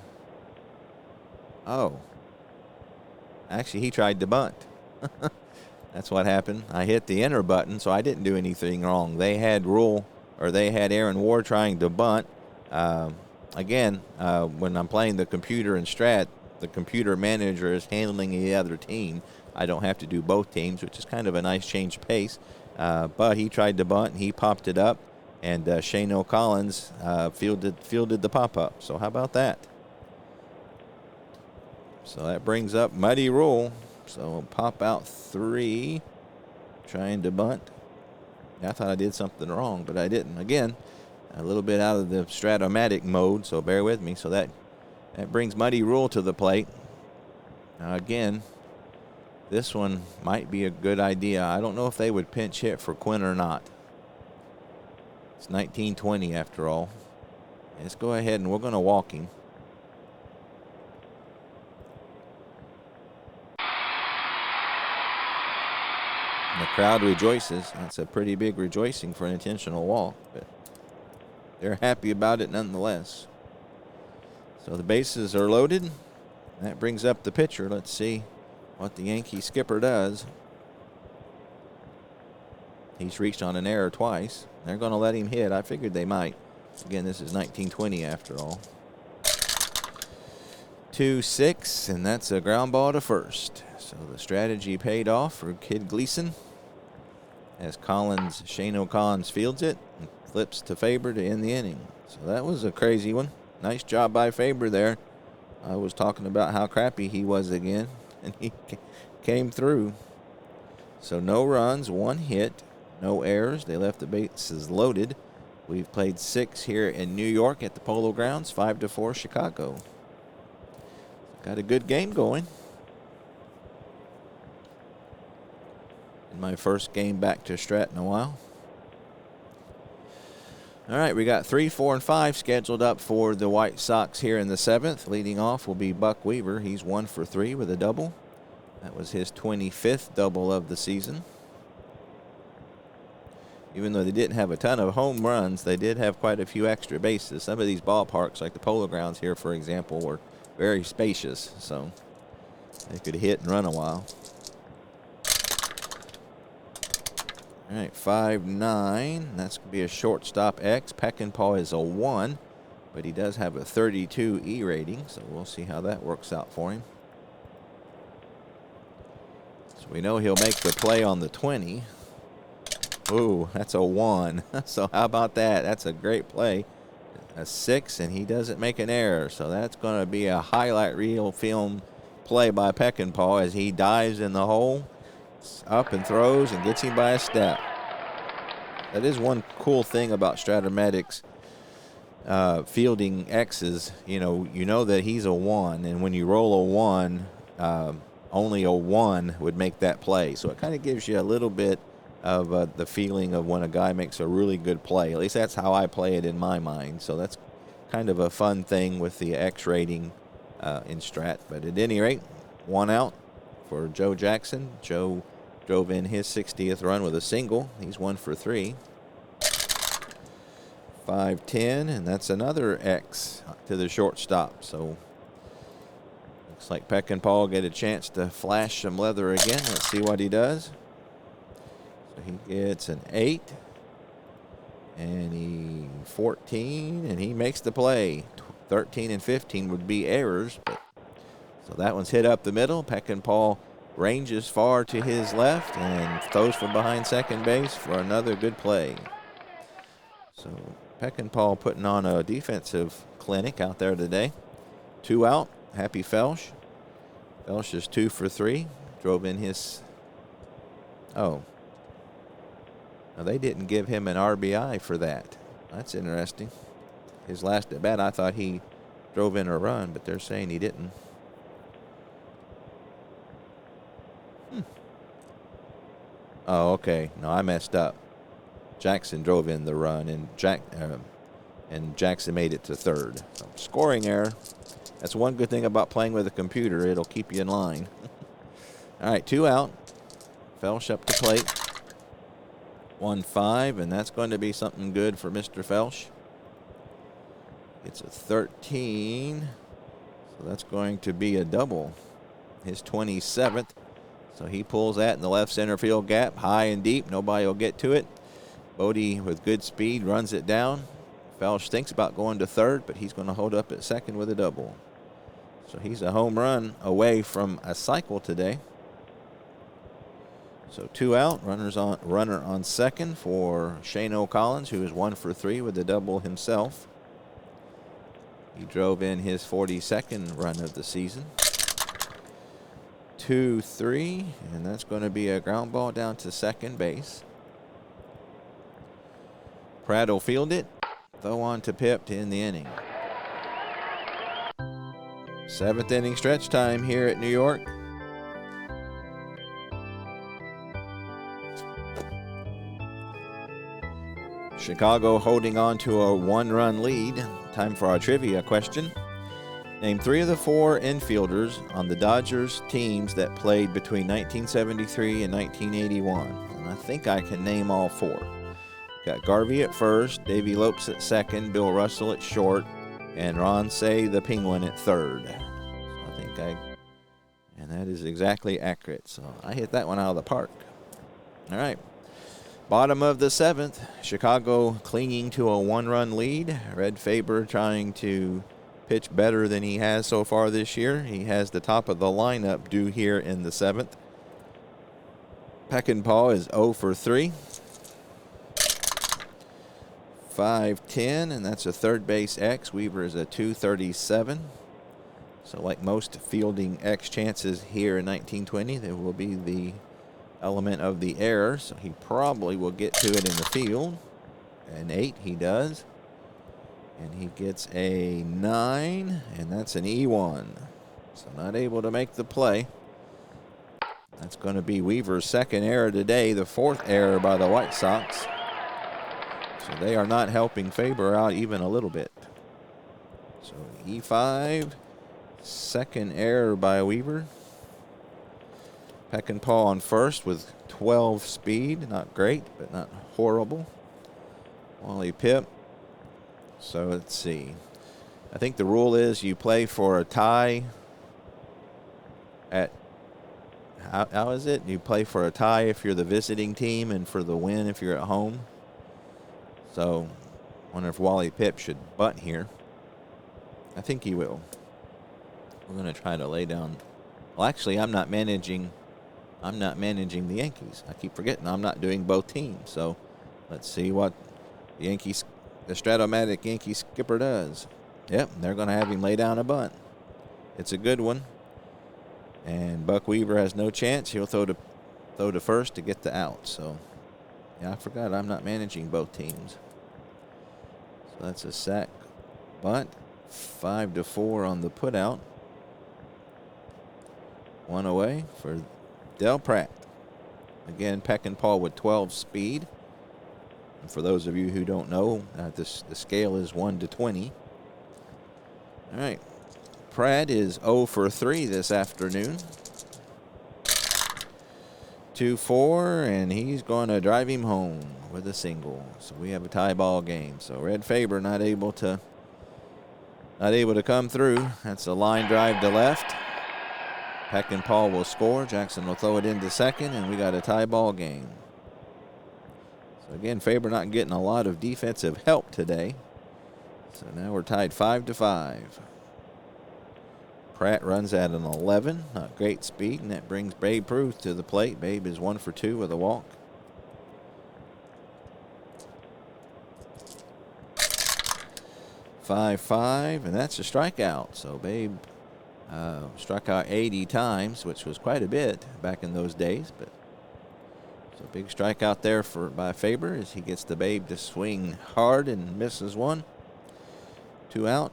[SPEAKER 1] Oh, actually he tried to bunt. That's what happened. I hit the enter button, so I didn't do anything wrong. They had Aaron Ward trying to bunt. I again, when I'm playing the computer and Strat, the computer manager is handling the other team. I don't have to do both teams, which is kind of a nice change of pace. But he tried to bunt, and he popped it up, and Shane O'Collins fielded the pop-up. So how about that? So that brings up Muddy Rule. So pop out 3, trying to bunt. I thought I did something wrong, but I didn't. Again, a little bit out of the Strat-O-Matic mode, so bear with me. So that brings Muddy Rule to the plate. Now again, this one might be a good idea. I don't know if they would pinch hit for Quinn or not. It's 1920 after all. Let's go ahead and we're going to walk him. And the crowd rejoices. That's a pretty big rejoicing for an intentional walk, but they're happy about it nonetheless. So the bases are loaded. That brings up the pitcher. Let's see what the Yankee skipper does. He's reached on an error twice. They're going to let him hit. I figured they might. Again, this is 1920 after all. 2-6, and that's a ground ball to first. So the strategy paid off for Kid Gleason as Shane O'Collins fields it and flips to Faber to end the inning. So that was a crazy one. Nice job by Faber there. I was talking about how crappy he was again, and he came through. So no runs, 1 hit, no errors. They left the bases loaded. We've played 6 here in New York at the Polo Grounds, 5-4 Chicago. Got a good game going. In my first game back to Strat in a while. All right, we got 3, 4, and 5 scheduled up for the White Sox here in the 7th. Leading off will be Buck Weaver. He's 1 for 3 with a double. That was his 25th double of the season. Even though they didn't have a ton of home runs, they did have quite a few extra bases. Some of these ballparks, like the Polo Grounds here, for example, were very spacious, so they could hit and run a while. All right, 5-9. That's going to be a shortstop X. Peckinpah is a 1, but he does have a 32 E rating, so we'll see how that works out for him. So we know he'll make the play on the 20. Ooh, that's a 1. So how about that? That's a great play. A 6, and he doesn't make an error. So that's going to be a highlight reel film play by Peckinpah as he dives in the hole, up and throws, and gets him by a step. That is one cool thing about Strat-O-Matic's fielding X's. You know that he's a 1, and when you roll a 1, only a 1 would make that play. So it kind of gives you a little bit of the feeling of when a guy makes a really good play. At least that's how I play it in my mind. So that's kind of a fun thing with the X rating in Strat. But at any rate, 1 out for Joe Jackson. Joe drove in his 60th run with a single. He's 1 for 3. 5-10, and that's another X to the shortstop. So looks like Peckinpah will get a chance to flash some leather again. Let's see what he does. So he gets an 8, and 14, and he makes the play. 13 and 15 would be errors, but so that one's hit up the middle. Peckinpah ranges far to his left and throws from behind second base for another good play. So Peckinpah putting on a defensive clinic out there today. 2 out. Happy Felsch. Felsch is 2 for 3. Drove in his... Oh. Now, they didn't give him an RBI for that. That's interesting. His last at bat, I thought he drove in a run, but they're saying he didn't. Oh, okay. No, I messed up. Jackson drove in the run, and Jackson made it to third. So, scoring error. That's one good thing about playing with a computer. It'll keep you in line. All right, 2 out. Felsch up to plate. 1-5, and that's going to be something good for Mr. Felsch. It's a 13, so that's going to be a double. His 27th. So he pulls that in the left center field gap, high and deep. Nobody will get to it. Bodie with good speed runs it down. Felsch thinks about going to third, but he's going to hold up at second with a double. So he's a home run away from a cycle today. So 2 out, runner on second for Shane O'Collins, who is 1 for 3 with a double himself. He drove in his 42nd run of the season. 2-3, and that's going to be a ground ball down to second base. Pratt will field it, throw on to Pip to end the inning. 7th inning stretch time here at New York. Chicago holding on to a 1-run lead. Time for our trivia question. Name 3 of the 4 infielders on the Dodgers teams that played between 1973 and 1981. And I think I can name all 4. Got Garvey at first, Davey Lopes at second, Bill Russell at short, and Ron Say the Penguin at third. So and that is exactly accurate. So I hit that one out of the park. All right. Bottom of the 7th, Chicago clinging to a 1-run lead. Red Faber trying to pitch better than he has so far this year. He has the top of the lineup due here in the 7th. Peckinpah is 0 for 3. 5-10, and that's a third base X. Weaver is a 237. So like most fielding X chances here in 1920, there will be the element of the error, so he probably will get to it in the field. An 8 he does. And he gets a 9, and that's an E1. So not able to make the play. That's going to be Weaver's second error today, the 4th error by the White Sox. So they are not helping Faber out even a little bit. So E5, second error by Weaver. Peckinpah on first with 12 speed. Not great, but not horrible. Wally Pipp. So let's see. I think the rule is you play for a tie at, how is it? You play for a tie if you're the visiting team and for the win if you're at home. So I wonder if Wally Pipp should bunt here. I think he will. We're going to try to lay down. Well, actually, I'm not managing the Yankees. I keep forgetting I'm not doing both teams. So let's see what the Strat-O-Matic Yankee skipper does. Yep, they're going to have him lay down a bunt. It's a good one. And Buck Weaver has no chance. He'll throw to first to get the out. So, yeah, I forgot I'm not managing both teams. So that's a sack bunt. 5-4 on the putout. 1 away for Del Pratt. Again, Peckinpah with 12 speed. And for those of you who don't know, the scale is 1 to 20. All right. Pratt is 0 for 3 this afternoon. 2-4, and he's going to drive him home with a single. So we have a tie ball game. So Red Faber not able to come through. That's a line drive to left. Peckinpah will score. Jackson will throw it into second, and we got a tie ball game. So again, Faber not getting a lot of defensive help today. So now we're tied 5-5. Pratt runs at an 11. Not great speed, and that brings Babe Ruth to the plate. Babe is 1 for 2 with a walk. And that's a strikeout. So Babe struck out 80 times, which was quite a bit back in those days. But so big strikeout there by Faber as he gets the Babe to swing hard and misses one. 2 out.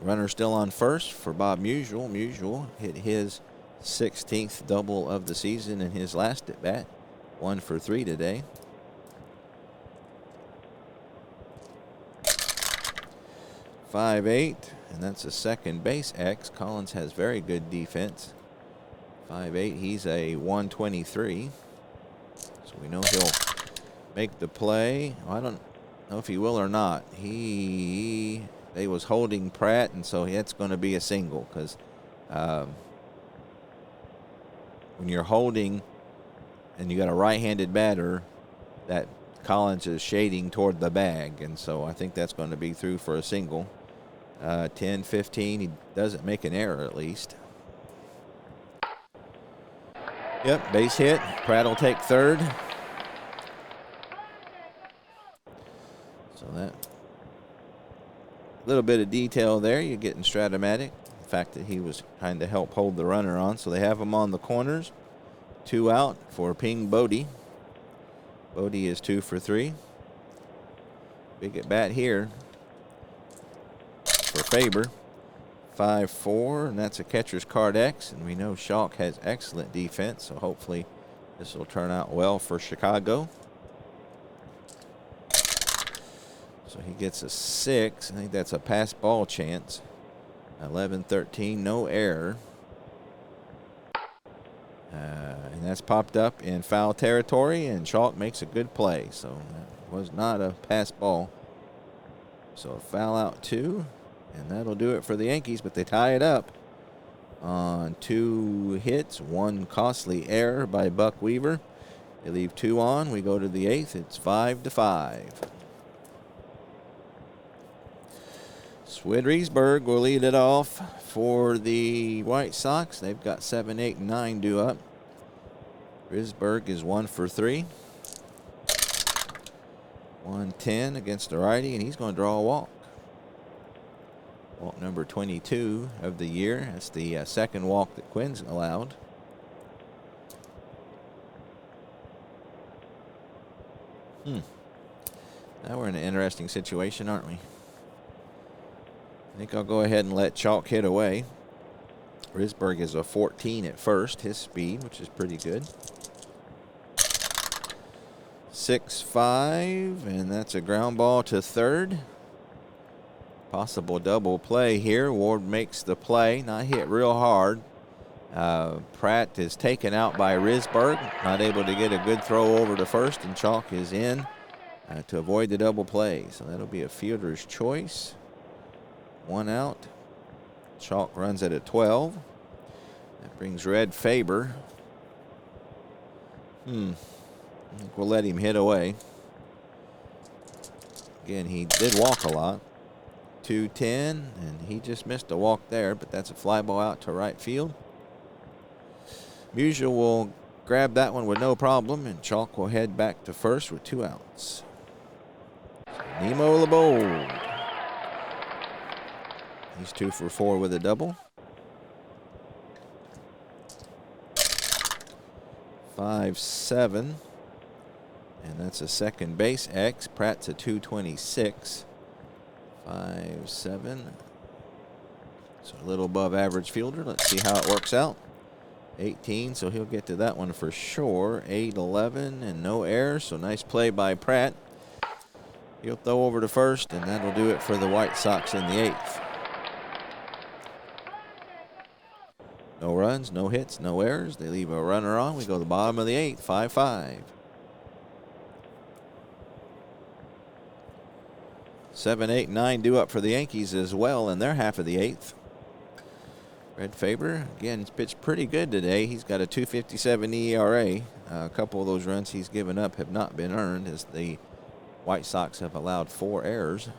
[SPEAKER 1] Runner still on first for Bob Musial. Musial hit his 16th double of the season in his last at bat. 1 for 3 today. .58, and that's a second base X. Collins has very good defense. 5'8", he's a 123. So we know he'll make the play. Well, I don't know if he will or not. They was holding Pratt, and so that's going to be a single because when you're holding and you got a right-handed batter, that Collins is shading toward the bag, and so I think that's going to be through for a single. 10-15. He doesn't make an error at least. Yep, base hit. Pratt will take third. So that little bit of detail there you get in Strat-O-Matic. The fact that he was trying to help hold the runner on. So they have him on the corners. 2 out for Ping Bodie. Bodie is 2 for 3. Big at bat here for Faber. 5-4, and that's a catcher's card X. And we know Schalk has excellent defense, so hopefully this will turn out well for Chicago. So he gets a 6. I think that's a pass ball chance. 11-13, no error. And that's popped up in foul territory, and Schalk makes a good play. So that was not a pass ball. So a foul out 2, and that'll do it for the Yankees, but they tie it up on 2 hits, 1 costly error by Buck Weaver. They leave 2 on. We go to the 8th. It's 5-5. Swidreysburg will lead it off for the White Sox. They've got 7, 8, and 9 due up. Risberg is 1 for 3. 110 against the righty, and he's going to draw a walk. Walk number 22 of the year. That's the second walk that Quinn's allowed. Now we're in an interesting situation, aren't we? I think I'll go ahead and let Chalk hit away. Risberg is a 14 at first, his speed, which is pretty good. 6-5, and that's a ground ball to third. Possible double play here. Ward makes the play, not hit real hard. Pratt is taken out by Risberg, not able to get a good throw over to first, and Chalk is in to avoid the double play. So that'll be a fielder's choice. 1 out. Chalk runs at a 12. That brings Red Faber. I think we'll let him hit away. Again, he did walk a lot. 210, and he just missed a walk there, but that's a fly ball out to right field. Musial will grab that one with no problem, and Chalk will head back to first with 2 outs. Nemo LeBold. He's 2 for 4 with a double. 5-7. And that's a second base X. Pratt's a 226. 5-7. So a little above average fielder. Let's see how it works out. 18, so he'll get to that one for sure. 8-11 and no errors. So nice play by Pratt. He'll throw over to first, and that'll do it for the White Sox in the 8th. No runs, no hits, no errors. They leave a runner on. We go to the bottom of the 8th, 5-5. 7, 8, 9 due up for the Yankees as well in their half of the 8th. Red Faber, again, he's pitched pretty good today. He's got a 2.57 ERA. A couple of those runs he's given up have not been earned, as the White Sox have allowed 4 errors.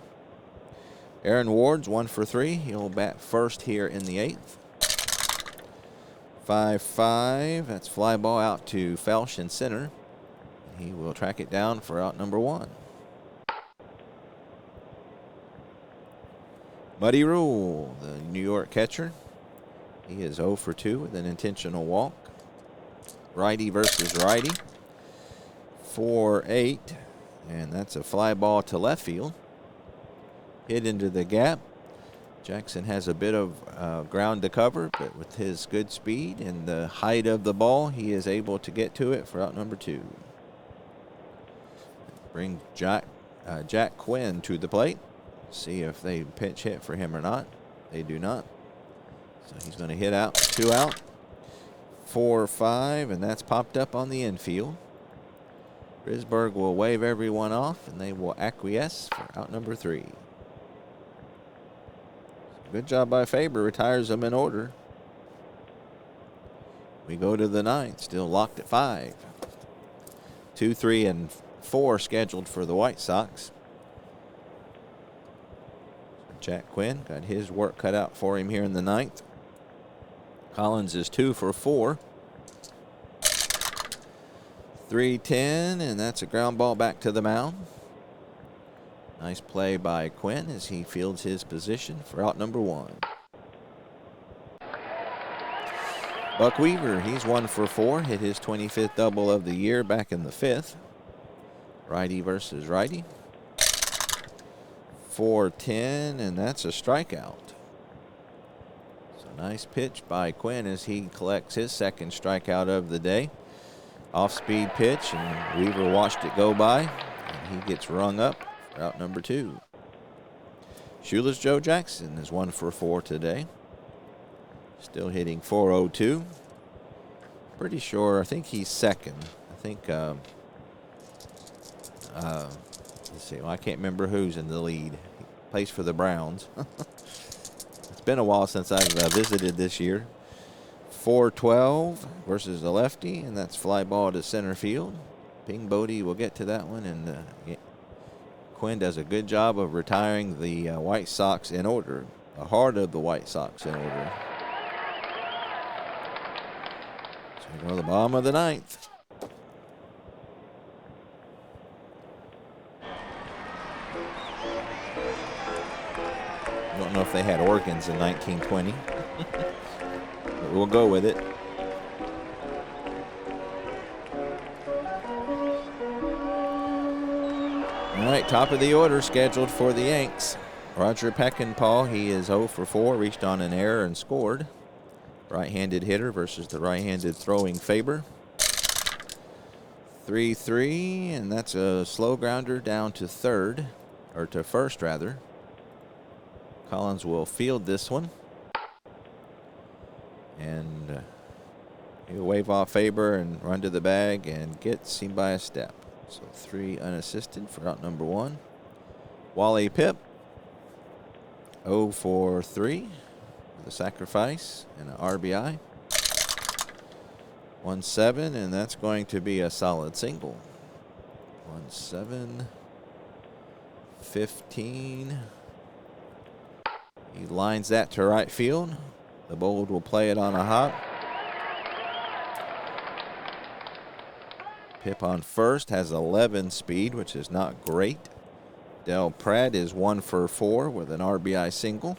[SPEAKER 1] Aaron Ward's 1 for 3. He'll bat first here in the 8th. 5-5. That's fly ball out to Felsch in center. He will track it down for out number 1. Muddy Rule, the New York catcher. He is 0 for 2 with an intentional walk. Righty versus righty. 4-8. And that's a fly ball to left field. Hit into the gap. Jackson has a bit of ground to cover, but with his good speed and the height of the ball, he is able to get to it for out number 2. Bring Jack Quinn to the plate. See if they pinch hit for him or not. They do not. So he's going to hit out, 2 out. 4-5, and that's popped up on the infield. Risberg will wave everyone off, and they will acquiesce for out number 3. Good job by Faber, retires them in order. We go to the 9th, still locked at 5. 2, 3, and 4 scheduled for the White Sox. Jack Quinn got his work cut out for him here in the 9th. Collins is 2 for 4. 3-10, and that's a ground ball back to the mound. Nice play by Quinn as he fields his position for out number 1. Buck Weaver, he's 1 for 4, hit his 25th double of the year back in the 5th. Righty versus righty. 4-10, and that's a strikeout. So nice pitch by Quinn as he collects his 2nd strikeout of the day. Off-speed pitch, and Weaver watched it go by, and he gets rung up for out number 2. Shula's Joe Jackson is 1 for 4 today. Still hitting .402. Pretty sure, I think he's 2nd. I think, let's see, well, I can't remember who's in the lead. He plays for the Browns. It's been a while since I've visited this year. 4-12 versus the lefty, and that's fly ball to center field. Ping Bodie will get to that one, and Quinn does a good job of retiring the White Sox in order. The heart of the White Sox in order. So we go to the bottom of the 9th. I don't know if they had organs in 1920. But we'll go with it. All right, top of the order scheduled for the Yanks. Roger Peckinpah, he is 0 for 4, reached on an error and scored. Right-handed hitter versus the right-handed throwing Faber. 3-3, and that's a slow grounder down to 3rd, or to 1st rather. Collins will field this one. And he'll wave off Faber and run to the bag and gets him by a step. So 3 unassisted for out number 1. Wally Pipp, 0 for 3 with a sacrifice and an RBI. 1-7, and that's going to be a solid single. 1-7, 15. He lines that to right field. The Bold will play it on a hop. Pip on first has 11 speed, which is not great. Del Pratt is 1 for 4 with an RBI single.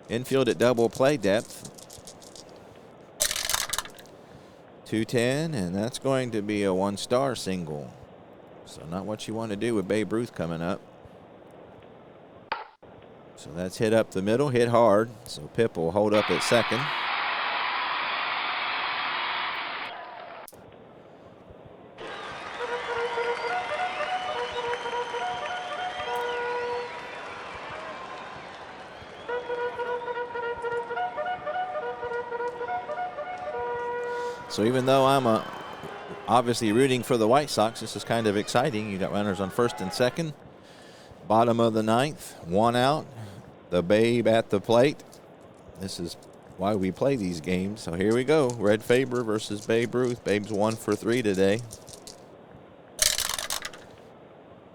[SPEAKER 1] Infield at double play depth. 2-10, and that's going to be a 1-star single. So not what you want to do with Babe Ruth coming up. So that's hit up the middle, hit hard. So Pip will hold up at 2nd. So even though I'm obviously rooting for the White Sox, this is kind of exciting. You got runners on 1st and 2nd. Bottom of the 9th, 1 out. The Babe at the plate. This is why we play these games. So here we go. Red Faber versus Babe Ruth. Babe's 1 for 3 today.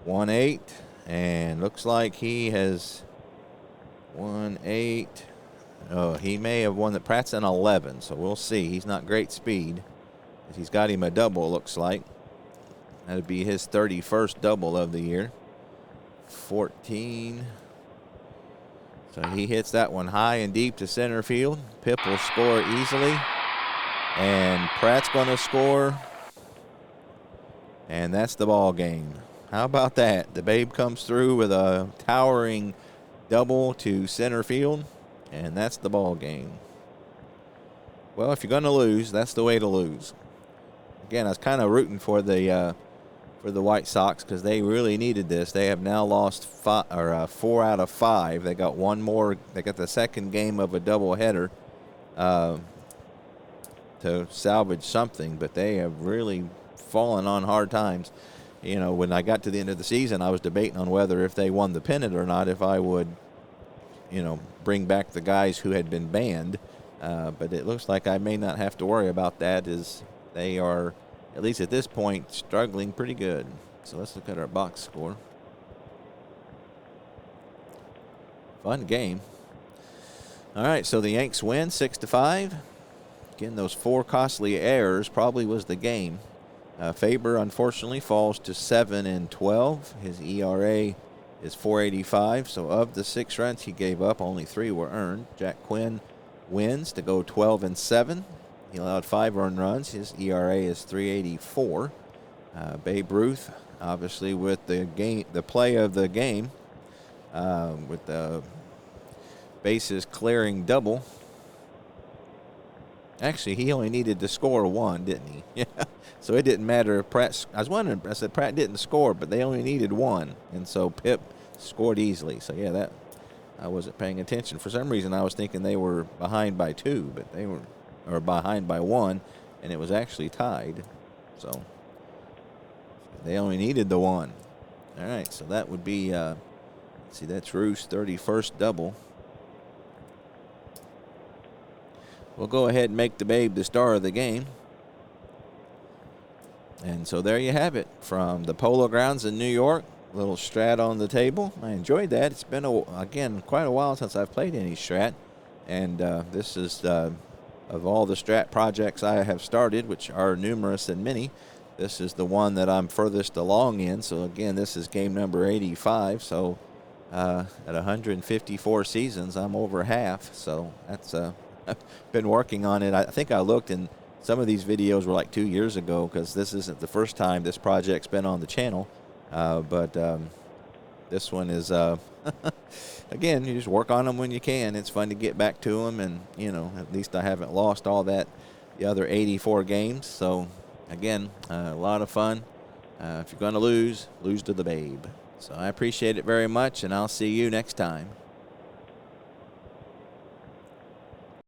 [SPEAKER 1] 1-8. And looks like he has 1-8. Oh, he may have won the Pratt's an 11. So we'll see. He's not great speed. He's got him a double, looks like. That would be his 31st double of the year. 14. So he hits that one high and deep to center field. Pip will score easily. And Pratt's going to score. And that's the ball game. How about that? The Babe comes through with a towering double to center field. And that's the ball game. Well, if you're going to lose, that's the way to lose. Again, I was kind of rooting for the White Sox because they really needed this. They have now lost 4 out of 5. They got one more. They got the second game of a doubleheader to salvage something, but they have really fallen on hard times. You know, when I got to the end of the season, I was debating on whether if they won the pennant or not, if I would, bring back the guys who had been banned. But it looks like I may not have to worry about that as they are at least at this point, struggling pretty good. So let's look at our box score. Fun game. All right, so the Yanks win 6-5. Again, those 4 costly errors probably was the game. Faber, unfortunately, falls to 7-12. His ERA is 4.85. So of the 6 runs he gave up, only 3 were earned. Jack Quinn wins to go 12-7. He allowed 5 earned runs. His ERA is 3.84. Babe Ruth, obviously, with the play of the game, with the bases clearing double. Actually, he only needed to score 1, didn't he? Yeah. So it didn't matter if Pratt. I was wondering. I said Pratt didn't score, but they only needed 1, and so Pip scored easily. So yeah, that I wasn't paying attention for some reason. I was thinking they were behind by 2, but they were behind by 1, and it was actually tied. So they only needed the 1. All right, so that would be. Let's see, that's Ruth's 31st double. We'll go ahead and make the Babe the star of the game. And so there you have it from the Polo Grounds in New York. Little Strat on the table. I enjoyed that. It's been, again, quite a while since I've played any Strat. And this is, of all the Strat projects I have started, which are numerous and many, this is the one that I'm furthest along in. So, again, this is game number 85. So, at 154 seasons, I'm over half. So, that's... I've been working on it. I think I looked, and some of these videos were like 2 years ago, because this isn't the first time this project's been on the channel. But this one is, again, you just work on them when you can. It's fun to get back to them, and, you know, at least I haven't lost all the other 84 games. So, again, a lot of fun. If you're going to lose to the Babe. So I appreciate it very much, and I'll see you next time.